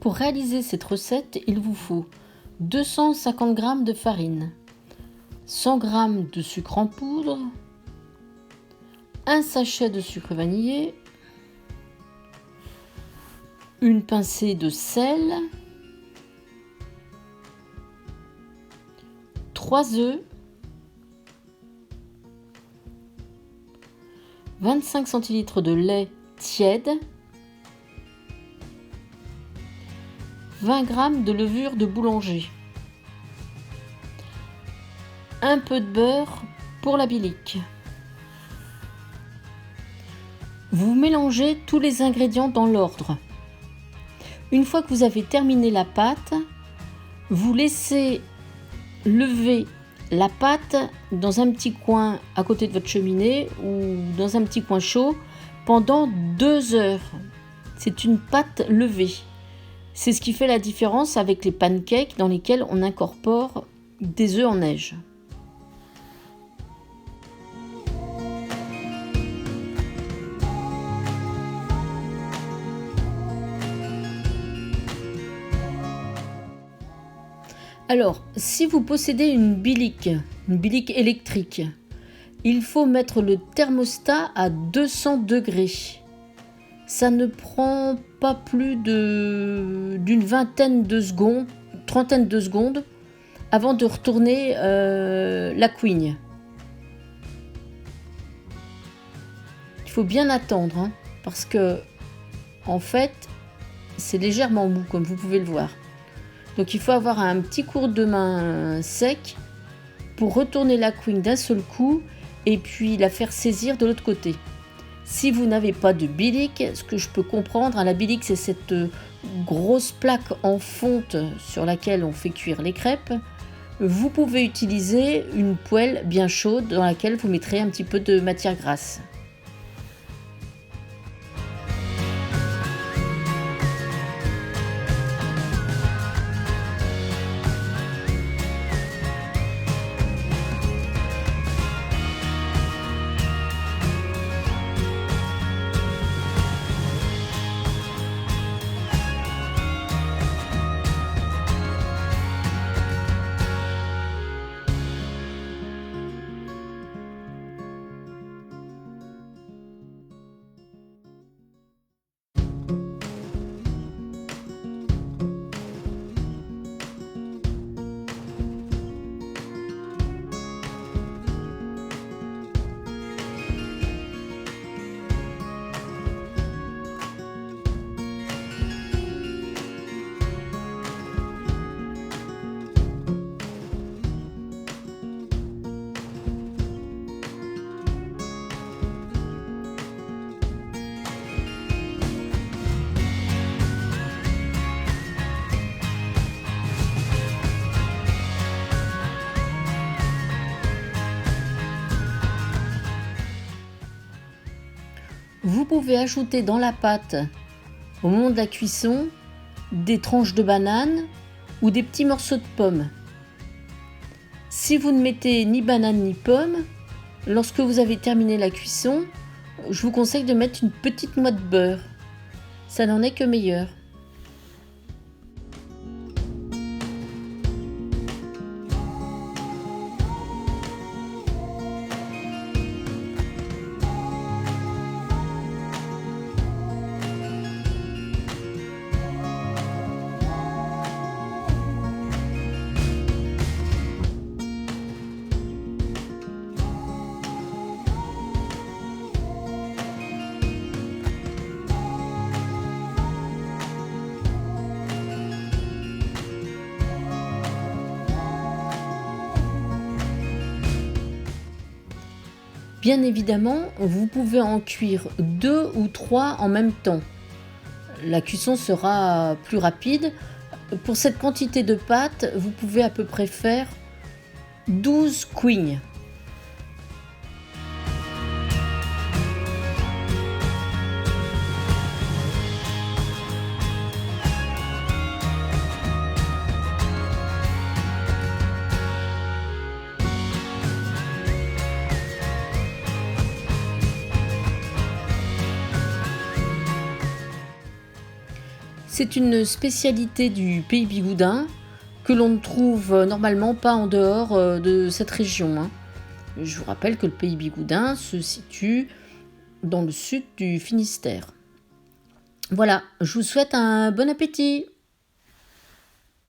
pour réaliser cette recette, il vous faut 250 g de farine, 100 g de sucre en poudre, un sachet de sucre vanillé, une pincée de sel, 3 œufs, 25 centilitres de lait tiède, 20 g de levure de boulanger, un peu de beurre pour la bilique. Vous mélangez tous les ingrédients dans l'ordre. Une fois que vous avez terminé la pâte, vous laissez lever la pâte dans un petit coin à côté de votre cheminée ou dans un petit coin chaud pendant 2 heures. C'est une pâte levée. C'est ce qui fait la différence avec les pancakes dans lesquels on incorpore des œufs en neige. Alors, si vous possédez une bilique électrique, il faut mettre le thermostat à 200 degrés. Ça ne prend pas plus d'une vingtaine de secondes, trentaine de secondes, avant de retourner la couigne. Il faut bien attendre, parce que, en fait, c'est légèrement mou, comme vous pouvez le voir. Donc il faut avoir un petit cours de main sec pour retourner la couigne d'un seul coup et puis la faire saisir de l'autre côté. Si vous n'avez pas de bilique, ce que je peux comprendre, la bilique c'est cette grosse plaque en fonte sur laquelle on fait cuire les crêpes, vous pouvez utiliser une poêle bien chaude dans laquelle vous mettrez un petit peu de matière grasse. Vous pouvez ajouter dans la pâte, au moment de la cuisson, des tranches de banane ou des petits morceaux de pommes. Si vous ne mettez ni banane ni pomme, lorsque vous avez terminé la cuisson, je vous conseille de mettre une petite noix de beurre. Ça n'en est que meilleur. Bien évidemment, vous pouvez en cuire 2 ou 3 en même temps. La cuisson sera plus rapide. Pour cette quantité de pâte, vous pouvez à peu près faire 12 couignes. C'est une spécialité du pays Bigoudin que l'on ne trouve normalement pas en dehors de cette région, hein. Je vous rappelle que le pays Bigoudin se situe dans le sud du Finistère. Voilà, je vous souhaite un bon appétit.